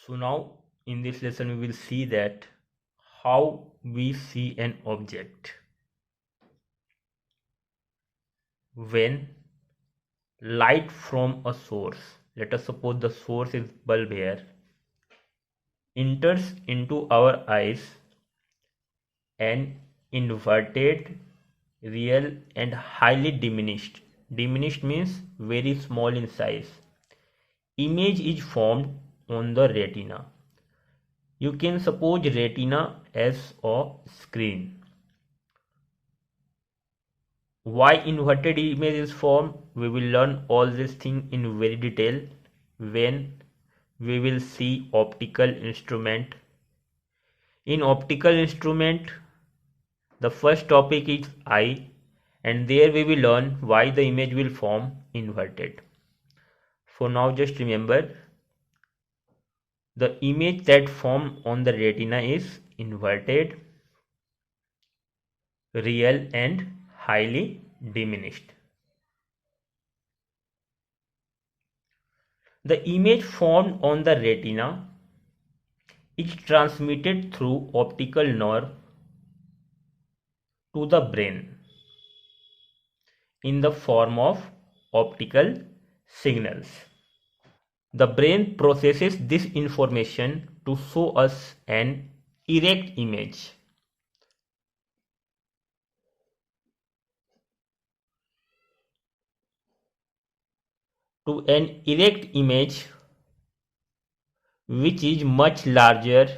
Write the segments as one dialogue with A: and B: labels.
A: So now in this lesson we will see that how we see an object. When light from a source, let us suppose the source is bulb here, enters into our eyes, an inverted, real and highly diminished. Diminished means very small in size. Image is formed on the retina. You can suppose retina as a screen. Why inverted image is formed? We will learn all this thing in very detail when we will see optical instrument. In optical instrument, the first topic is eye, and there we will learn why the image will form inverted. For now, just remember the image that formed on the retina is inverted, real and highly diminished. The image formed on the retina is transmitted through optical nerve to the brain in the form of optical signals. The brain processes this information to show us an erect image. To an erect image which is much larger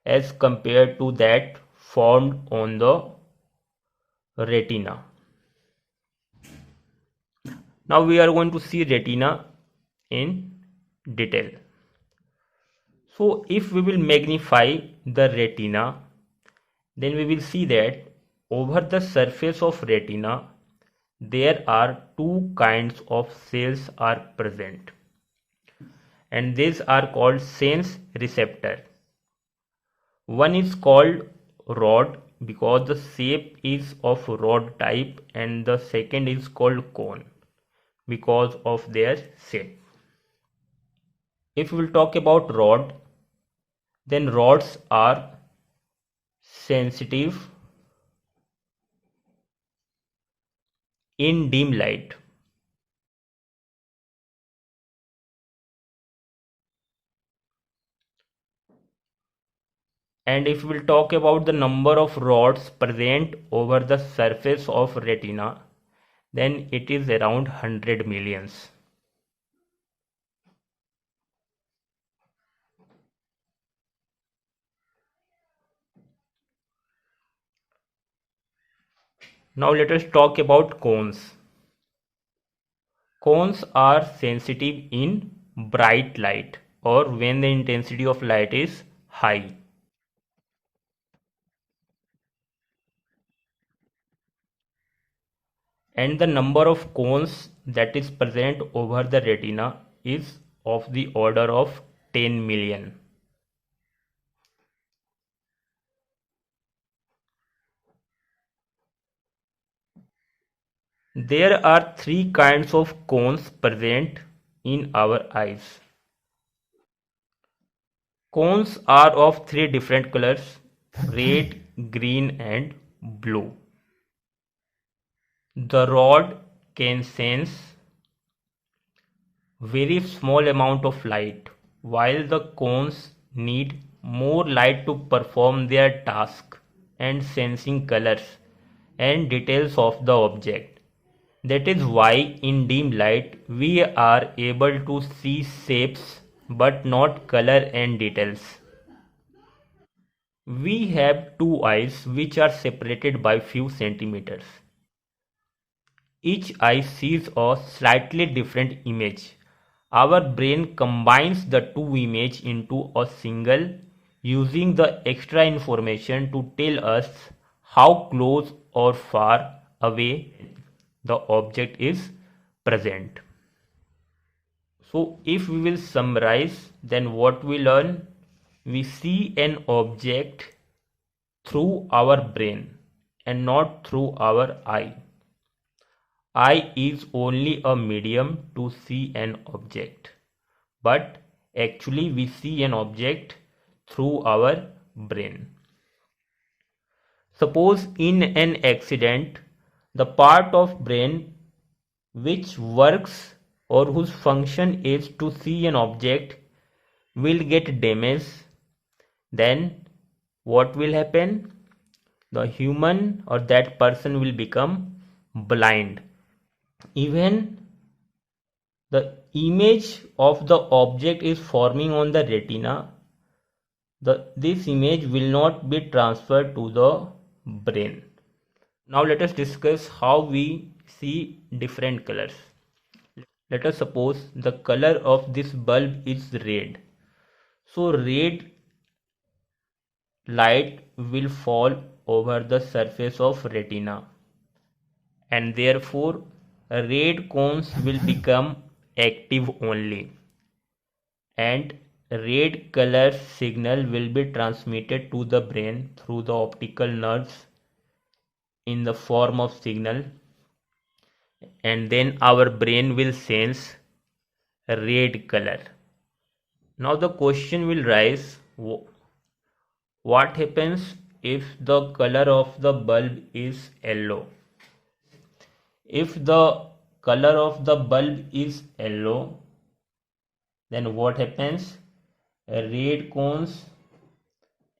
A: as compared to that formed on the retina. Now we are going to see retina in detail. So if we will magnify the retina, then we will see that over the surface of retina there are two kinds of cells are present, and these are called sense receptor. One is called rod because the shape is of rod type, and the second is called cone because of their shape. If we will talk about rod, then rods are sensitive in dim light. And if we will talk about the number of rods present over the surface of retina, then it is around 100 millions. Now let us talk about cones. Cones are sensitive in bright light or when the intensity of light is high. And the number of cones that is present over the retina is of the order of 10 million. There are three kinds of cones present in our eyes. Cones are of three different colors: red, green and blue. The rod can sense very small amount of light, while the cones need more light to perform their task and sensing colors and details of the object. That is why in dim light we are able to see shapes but not color and details. We have two eyes which are separated by few centimeters. Each eye sees a slightly different image. Our brain combines the two images into a single, using the extra information to tell us how close or far away the object is present. So if we will summarize, then what we learn: we see an object through our brain and not through our eye. Eye is only a medium to see an object, but actually we see an object through our brain. Suppose in an accident, the part of brain which works or whose function is to see an object will get damaged, then what will happen? The human or that person will become blind. Even the image of the object is forming on the retina, this image will not be transferred to the brain. Now let us discuss how we see different colors. Let us suppose the color of this bulb is red. So red light will fall over the surface of retina, and therefore red cones will become active only, and red color signal will be transmitted to the brain through the optical nerves in the form of signal, and then our brain will sense red color. Now the question will rise, what happens if the color of the bulb is yellow? If the color of the bulb is yellow, then what happens? Red cones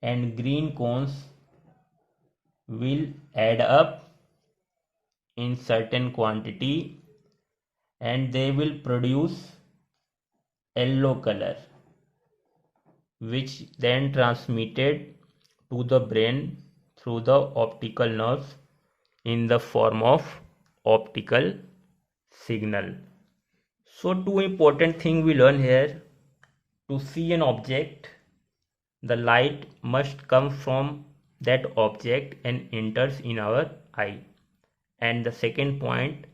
A: and green cones will add up in certain quantity and they will produce yellow color, which then transmitted to the brain through the optical nerves in the form of optical signal. So two important things we learn here. To see an object, the light must come from that object and enters in our eye. And the second point,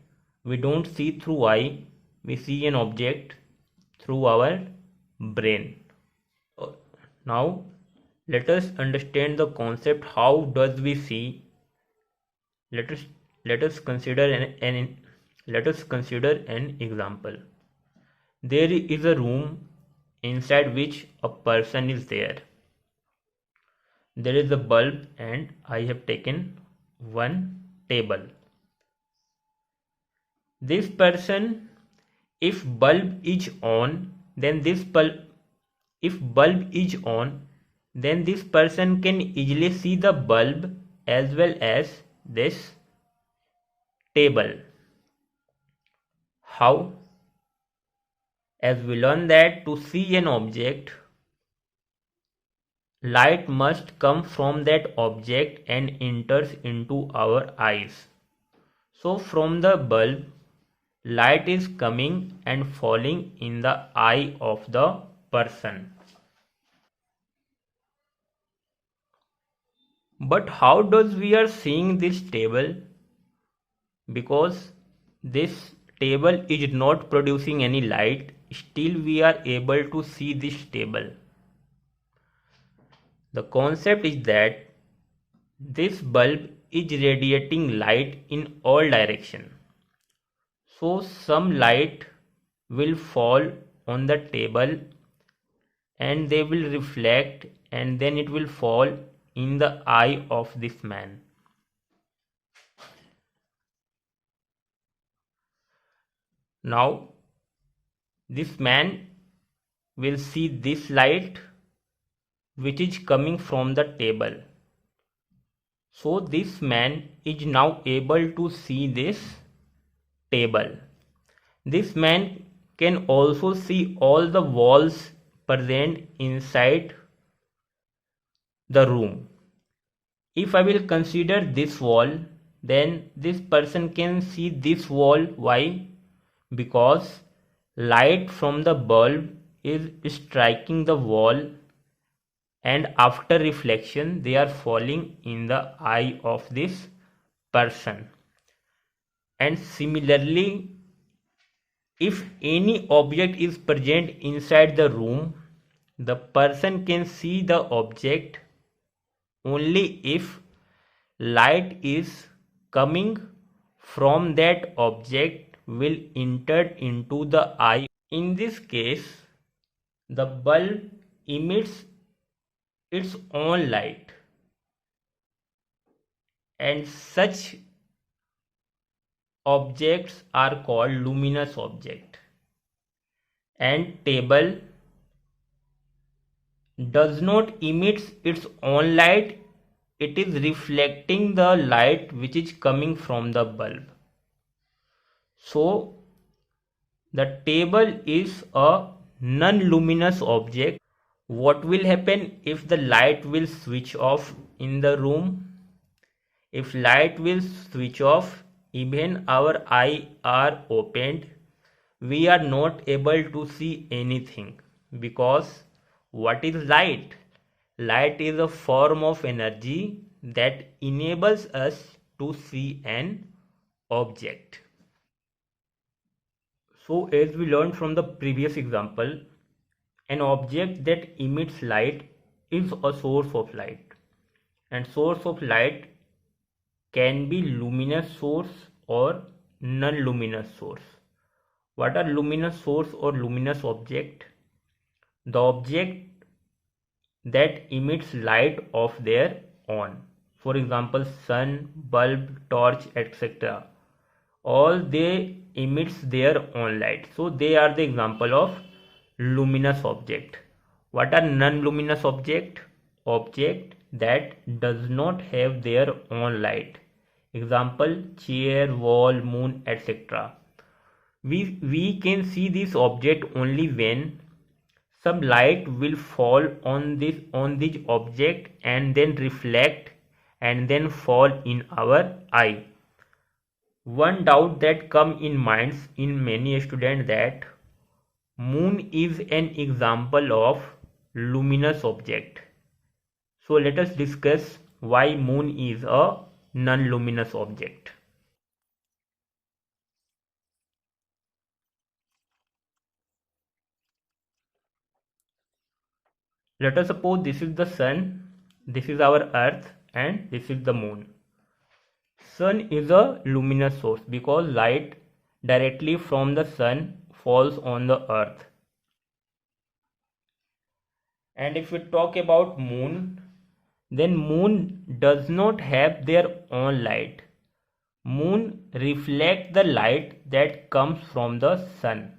A: we don't see through eye, we see an object through our brain. Now let us understand the concept. How does we see? Let us consider an example. There is a room inside which a person is there. There is a bulb and I have taken one table. This person, if bulb is on, then this person can easily see the bulb as well as this table. How? As we learn that to see an object, light must come from that object and enters into our eyes. So from the bulb, light is coming and falling in the eye of the person. But how does we are seeing this table? Because this table is not producing any light, still we are able to see this table. The concept is that this bulb is radiating light in all directions. So some light will fall on the table and they will reflect and then it will fall in the eye of this man. Now this man will see this light which is coming from the table. So this man is now able to see this table. This man can also see all the walls present inside the room. If I will consider this wall, then this person can see this wall. Why? Because light from the bulb is striking the wall and after reflection they are falling in the eye of this person. And similarly, if any object is present inside the room, the person can see the object only if light is coming from that object will enter into the eye. In this case, the bulb emits its own light, and such objects are called luminous object. And table does not emit its own light, it is reflecting the light which is coming from the bulb. So the table is a non-luminous object. What will happen if the light will switch off in the room? If light will switch off, even our eye are opened, we are not able to see anything, because what is light? Light is a form of energy that enables us to see an object. So as we learned from the previous example, an object that emits light is a source of light, and source of light can be luminous source or non-luminous source. What are luminous source or luminous object? The object that emits light of their own. For example, sun, bulb, torch, etc. All they emits their own light. So they are the example of luminous object. What are non-luminous object? Object that does not have their own light. Example, chair, wall, moon, etc. We can see this object only when some light will fall on this object and then reflect and then fall in our eye. One doubt that come in minds in many students, that moon is an example of luminous object. So let us discuss why moon is a non-luminous object. Let us suppose this is the sun, this is our earth, and this is the moon. Sun is a luminous source because light directly from the sun falls on the earth. And if we talk about moon, then moon does not have their own light. Moon reflects the light that comes from the sun.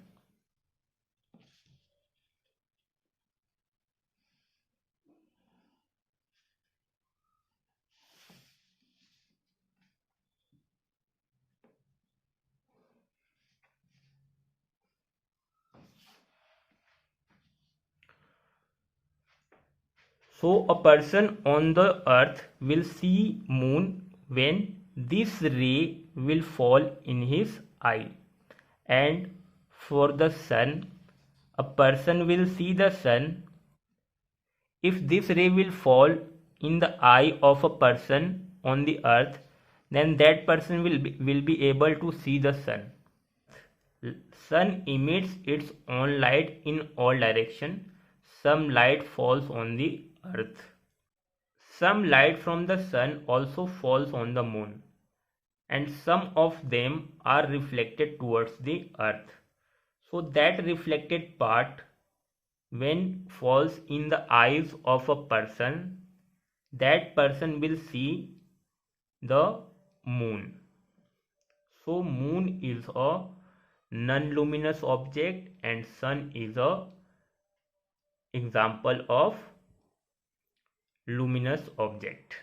A: So a person on the earth will see moon when this ray will fall in his eye. And for the sun, a person will see the sun if this ray will fall in the eye of a person on the earth, then that person will be able to see the sun. Sun emits its own light in all direction. Some light falls on the earth. Some light from the sun also falls on the moon, and some of them are reflected towards the earth. So that reflected part, when falls in the eyes of a person, that person will see the moon. So moon is a non-luminous object and sun is a example of luminous object.